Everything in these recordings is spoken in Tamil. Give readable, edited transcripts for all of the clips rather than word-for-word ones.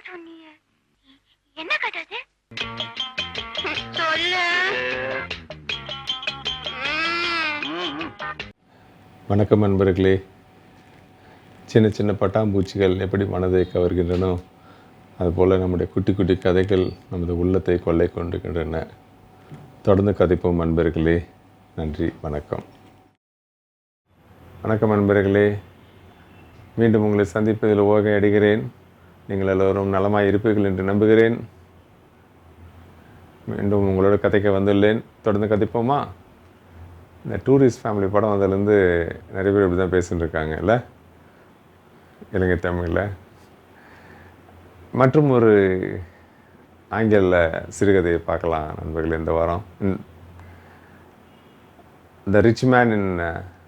சொன்னீங்க. என்ன கதை அது? சொல்லு. வணக்கம் நண்பர்களே. சின்ன சின்ன பட்டாம்பூச்சிகள் எப்படி மனதை கவர்கின்றனோ அதுபோல் நம்முடைய குட்டி குட்டி கதைகள் நமது உள்ளத்தை கொள்ளை கொண்டிருக்கின்றன. தொடர்ந்து கதைப்போம் நண்பர்களே. நன்றி, வணக்கம். வணக்கம் நண்பர்களே. மீண்டும் உங்களை சந்திப்பதில் ஓகை அடைகிறேன். நீங்கள் எல்லோரும் நலமாய் இருப்பீர்கள் என்று நம்புகிறேன். மீண்டும் உங்களோட கதைக்க வந்துள்ளேன். தொடர்ந்து கதைப்போமா? இந்த டூரிஸ்ட் ஃபேமிலி படம் அதிலேருந்து நிறைய பேர் இப்படி தான் பேசின்னு இருக்காங்க இல்லை, இலங்கை தமிழில். மற்றும் ஒரு ஆங்கில சிறுகதையை பார்க்கலாம் நண்பர்கள் இந்த வாரம். The rich man in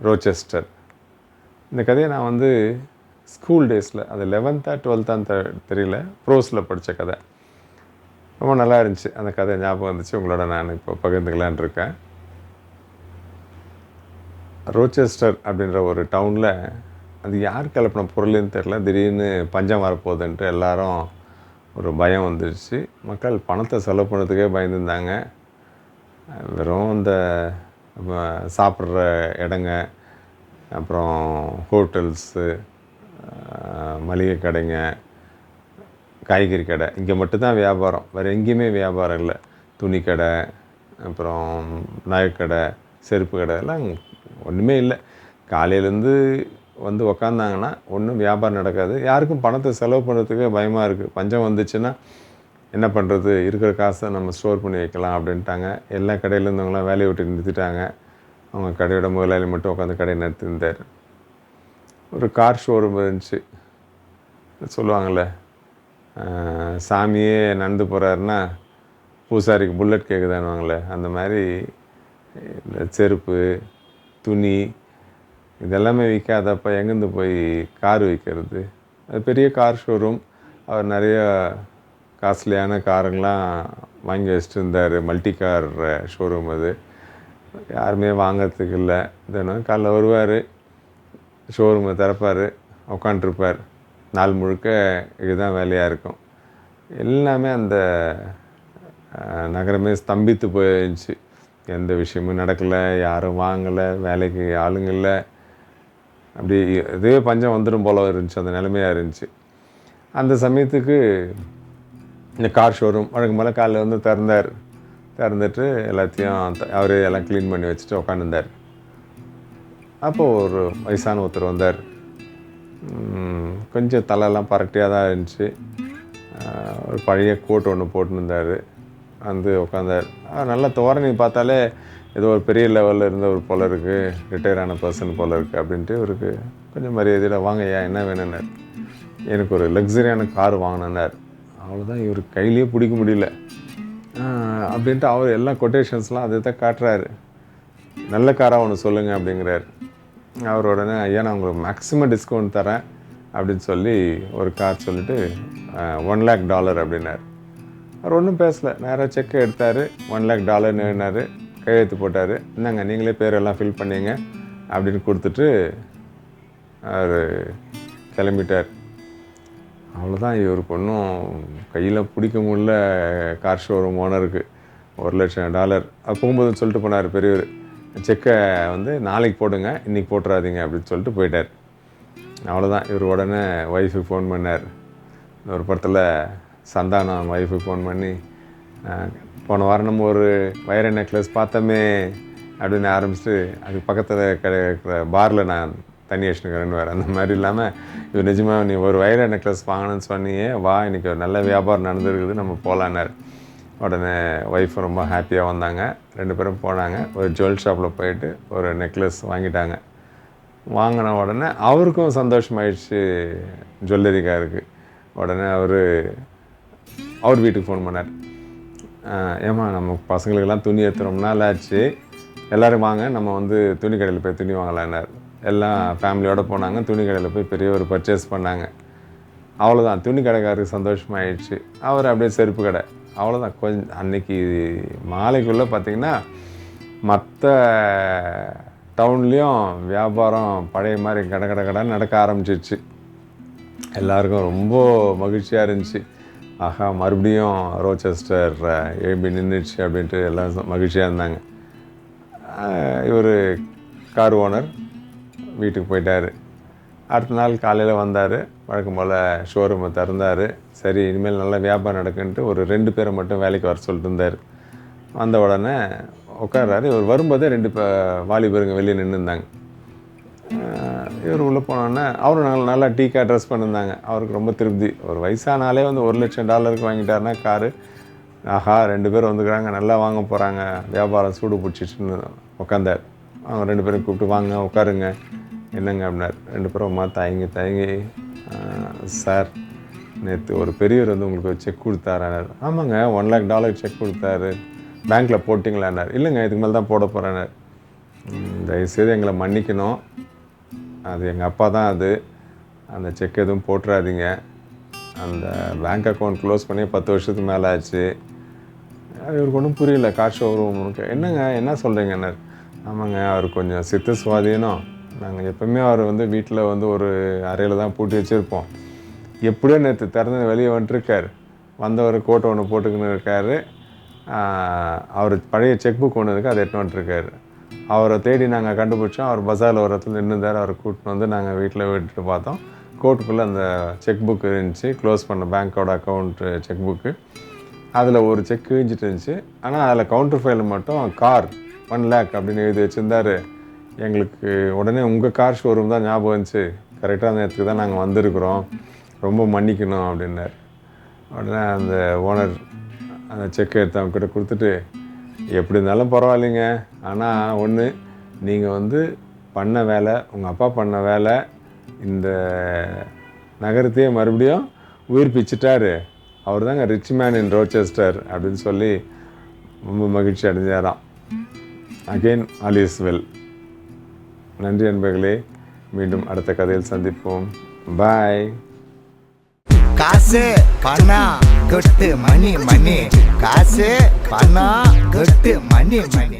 Rochester. இந்த கதையை நான் ஸ்கூல் டேஸில், அது 11th 12th தெரியல, ப்ரோஸில் படித்த கதை. ரொம்ப நல்லா இருந்துச்சு. அந்த கதை ஞாபகம் வந்துச்சு, உங்களோட நான் இப்போ பகிர்ந்துக்கலான் இருக்கேன். ரோச்செஸ்டர் அப்படின்ற ஒரு டவுனில், அது யார் கிளப்பின பொருள்னு தெரில, திடீர்னு பஞ்சம் வரப்போகுதுன்ட்டு எல்லாரும் ஒரு பயம் வந்துடுச்சு. மக்கள் பணத்தை செலவு பண்ணுறதுக்கே பயந்துருந்தாங்க. வெறும் இந்த சாப்பிட்ற இடங்க, அப்புறம் ஹோட்டல்ஸு, மளிகை கடைங்க, காய்கறி கடை, இங்கே மட்டும்தான் வியாபாரம். வேறு எங்கேயுமே வியாபாரம் இல்லை. துணி கடை, அப்புறம் நகைக்கடை, செருப்பு கடை எல்லாம் ஒன்றுமே இல்லை. காலையிலேருந்து உக்காந்தாங்கன்னா ஒன்றும் வியாபாரம் நடக்காது. யாருக்கும் பணத்தை செலவு பண்ணுறதுக்கே பயமாக இருக்குது. பஞ்சம் வந்துச்சுன்னா என்ன பண்ணுறது, இருக்கிற காசை நம்ம ஸ்டோர் பண்ணி வைக்கலாம் அப்படின்ட்டாங்க. எல்லா கடையில் இருந்தவங்களாம் வேலையை விட்டு நிறுத்திட்டாங்க. அவங்க கடையோட முதலாளி மட்டும் உட்காந்து கடையை நிறுத்திருந்தார். ஒரு கார் ஷோரூம் இருந்துச்சு. சொல்லுவாங்கள்ல, சாமியே நடந்து போகிறாருன்னா பூசாரிக்கு புல்லட் கேட்குதானுவாங்களே, அந்த மாதிரி இந்த செருப்பு, துணி இதெல்லாமே விற்காதப்போ எங்கேருந்து போய் கார் விற்கிறது? அது பெரிய கார் ஷோரூம். அவர் நிறைய காஸ்ட்லியான காருங்களாம் வாங்கி வச்சுட்டு இருந்தார். மல்டி கார் ஷோரூம் அது. யாருமே வாங்கிறதுக்கு இல்லை. தினம் காலைல வருவார், ஷோரூமை திறப்பார், உட்காண்ட்ருப்பார். நாள் முழுக்க இதுதான் வேலையாக இருக்கும். எல்லாமே அந்த நகரமே ஸ்தம்பித்து போயிருந்துச்சு. எந்த விஷயமும் நடக்கலை, யாரும் வாங்கலை, வேலைக்கு ஆளுங்க இல்லை. அப்படி இதே பஞ்சம் வந்துடும் போல இருந்துச்சு, அந்த நிலைமையாக இருந்துச்சு. அந்த சமயத்துக்கு இந்த கார் ஷோரூம் வழக்கம் போல் காலைல திறந்துட்டு எல்லாத்தையும் அவரே எல்லாம் க்ளீன் பண்ணி வச்சுட்டு உட்காந்துருந்தார். அப்போது ஒரு வயசான ஒருத்தர் வந்தார். கொஞ்சம் தலையெல்லாம் பரட்டியாக தான் இருந்துச்சு. ஒரு பழைய கோட் ஒன்று போட்டுருந்தார். உட்காந்தார். நல்லா தோரணி பார்த்தாலே ஏதோ ஒரு பெரிய லெவலில் இருந்த ஒரு போல இருக்குது, ரிட்டையர் ஆன பர்சன் போல இருக்குது அப்படின்ட்டு இவருக்கு கொஞ்சம் மரியாதையில், வாங்கய்யா என்ன வேணும்னார். எனக்கு ஒரு லக்ஸரியான கார் வாங்கினார். அவ்வளோதான். இவர் கையிலேயே பிடிக்க முடியல அப்படின்ட்டு அவர் எல்லா கொட்டேஷன்ஸ்லாம் அதை தான் காட்டுறாரு. நல்ல காராக ஒன்று சொல்லுங்கள் அப்படிங்கிறார். அவர் உடனே, ஐயா நான் உங்களுக்கு மேக்ஸிமம் டிஸ்கவுண்ட் தரேன் அப்படின்னு சொல்லி ஒரு கார் சொல்லிவிட்டு $1 lakh அப்படின்னார். அவர் ஒன்றும் பேசலை. நேராக செக்கை எடுத்தார். $1 lakh வேணார். கையெழுத்து போட்டார். இந்தாங்க நீங்களே பேரெல்லாம் ஃபில் பண்ணிங்க அப்படின்னு கொடுத்துட்டு அவர் கிளம்பிட்டார். அவ்வளோதான். இவருக்கு ஒன்றும் கையில் பிடிக்க முடியல. கார் ஷோரூம் ஓனருக்கு $1 லட்சம் அது போகும்போது சொல்லிட்டு போனார் பெரியவர், செக்கை நாளைக்கு போடுங்க, இன்றைக்கி போட்டுறாதீங்க அப்படின்னு சொல்லிட்டு போயிட்டார். அவ்வளோதான். இவர் உடனே ஒய்ஃபுக்கு ஃபோன் பண்ணார். ஒரு படத்தில் சந்தானம் ஒய்ஃபுக்கு ஃபோன் பண்ணி, போன வாரம் நம்ம ஒரு வைர நெக்லஸ் பார்த்தோமே அப்படின்னு ஆரம்பிச்சுட்டு, அதுக்கு பக்கத்தில் கிடைக்கிற பாரில் நான் தண்ணி வச்சுனுக்கிறேன்னு வேறு. அந்த மாதிரி இல்லாமல் இவர் நிஜமாக நீ ஒரு வைர நெக்லஸ் வாங்கணும்னு சொன்னியே, வா இன்றைக்கி ஒரு நல்ல வியாபாரம் நடந்துருக்குது, நம்ம போகலான்னார். உடனே ஒய்ஃப் ரொம்ப ஹாப்பியாக வந்தாங்க. 2 பேரும் போனாங்க. ஒரு ஜுவல் ஷாப்பில் போயிட்டு ஒரு நெக்லஸ் வாங்கிட்டாங்க. வாங்கின உடனே அவருக்கும் சந்தோஷமாயிடுச்சு, ஜுவல்லரிக்காருக்கு. உடனே அவர் வீட்டுக்கு ஃபோன் பண்ணார். ஏம்மா நம்ம பசங்களுக்கெல்லாம் துணி எடுத்துகிறோம் நாள் ஆச்சு, எல்லோரும் வாங்க நம்ம துணி கடையில் போய் துணி வாங்கலான்னார். எல்லாம் ஃபேமிலியோடு போனாங்க. துணி கடையில் போய் பெரிய ஒரு பர்ச்சேஸ் பண்ணாங்க. அவ்வளோதான். துணி கடைக்காரருக்கு சந்தோஷமாயிடுச்சு. அவர் அப்படியே செருப்பு கடை. அவ்வளோதான். கொஞ்சம் அன்றைக்கி மாலைக்குள்ளே பார்த்திங்கன்னா மற்ற டவுன்லேயும் வியாபாரம் பழைய மாதிரி கடைன்னு நடக்க ஆரம்பிச்சிருச்சு. எல்லாருக்கும் ரொம்ப மகிழ்ச்சியாக இருந்துச்சு. ஆஹா மறுபடியும் ரோச்செஸ்டர் எழுப்பி நின்றுச்சு அப்படின்ட்டு எல்லாம் மகிழ்ச்சியாக இருந்தாங்க. இவர் கார் ஓனர் வீட்டுக்கு போயிட்டார். அடுத்த நாள் காலையில் வந்தார். வழக்கம் போல் ஷோரூமை திறந்தார். சரி இனிமேல் நல்லா வியாபாரம் நடக்குன்ட்டு ஒரு 2 பேரை மட்டும் வேலைக்கு வர சொல்லிட்டு இருந்தார். வந்த உடனே உட்கார்றாரு. இவர் வரும்போதே 2 வாலிபருங்க வெளியே நின்றுருந்தாங்க. இவர் உள்ளே போனோடனே அவரும் நல்லா டீக்காக ட்ரெஸ் பண்ணியிருந்தாங்க. அவருக்கு ரொம்ப திருப்தி. ஒரு வயசானாலே வந்து $1,00,000 வாங்கிட்டாருன்னா காரு, ஆஹா 2 பேர் வந்துக்கிறாங்க, நல்லா வாங்க போகிறாங்க, வியாபாரம் சூடு பிடிச்சிச்சுன்னு உட்காந்தார். அவங்க 2 பேரும் கூப்பிட்டு வாங்க உட்காருங்க, என்னங்க அப்படின்னார். 2 பேரும் அம்மா தயங்கி சார் நேற்று ஒரு பெரியவர் வந்து உங்களுக்கு செக் கொடுத்தாரானார். ஆமாங்க $1,00,000 செக் கொடுத்தாரு, பேங்க்கில் போட்டிங்களான்னார். இல்லைங்க இதுக்கு மேலே தான் போட போகிறேன்னார். தயவுசெய்து எங்களை மன்னிக்கணும், அது எங்கள் அப்பா தான், அது அந்த செக் எதுவும் போட்டுறாதீங்க, அந்த பேங்க் அக்கௌண்ட் க்ளோஸ் பண்ணி 10 வருஷத்துக்கு மேலே ஆச்சு. இவருக்கு ஒன்றும் புரியல. கார் ஷோரூமுக்கு என்னங்க என்ன சொல்கிறீங்கன்னார். ஆமாங்க அவர் கொஞ்சம் சித்த சுவாதீனம், நாங்கள் எப்போவுமே அவர் வந்து வீட்டில் வந்து ஒரு அறையில் தான் பூட்டி வச்சுருப்போம். எப்படியோ நேற்று திறந்து வெளியே வந்துட்டுருக்கார். வந்தவர் கோட்டை ஒன்று போட்டுக்கின்னு இருக்கார். அவர் பழைய செக் புக் ஒன்று இருக்குது, அதை எடுத்துன்னு வந்துட்டுருக்காரு. அவரை தேடி நாங்கள் கண்டுபிடிச்சோம். அவர் பஸாரில் ஒரு இடத்துல நின்றுந்தார். அவரை கூட்டின்னு வந்து நாங்கள் வீட்டில் விட்டுட்டு பார்த்தோம். கோர்ட்டுக்குள்ளே அந்த செக் புக்கு இருந்துச்சு, க்ளோஸ் பண்ண பேங்க்கோட அக்கௌண்ட்டு செக் புக்கு. அதில் ஒரு செக் கிழிஞ்சிட்டு இருந்துச்சு. ஆனால் அதில் கவுண்டர் ஃபைல் மட்டும் கார் 1 lakh அப்படின்னு எழுதி வச்சுருந்தார். எங்களுக்கு உடனே உங்கள் கார் ஷோரூம் தான் ஞாபகம் இருந்துச்சு, கரெக்டாக அந்த இடத்துக்கு தான் நாங்கள் வந்திருக்கிறோம், ரொம்ப மன்னிக்கணும் அப்படின்னார். உடனே அந்த ஓனர் அந்த செக்கை எடுத்து அவங்ககிட்ட கொடுத்துட்டு, எப்படி இருந்தாலும் பரவாயில்லைங்க, ஆனால் ஒன்று நீங்கள் வந்து பண்ண வேலை, உங்கள் அப்பா பண்ண வேலை இந்த நகரத்தையே மறுபடியும் உயிர்ப்பிச்சிட்டாரு, அவர் தாங்க ரிச் மேன் இன் ரோச்செஸ்டர் அப்படின்னு சொல்லி ரொம்ப மகிழ்ச்சி அடைஞ்சாராம். Again all is well. நன்றி நண்பர்களே, மீண்டும் அடுத்த கதையில் சந்திப்போம். பாய். காசு பணம் கொட்டு மணி மணி, காசு பணம் கொட்டு மணி மணி.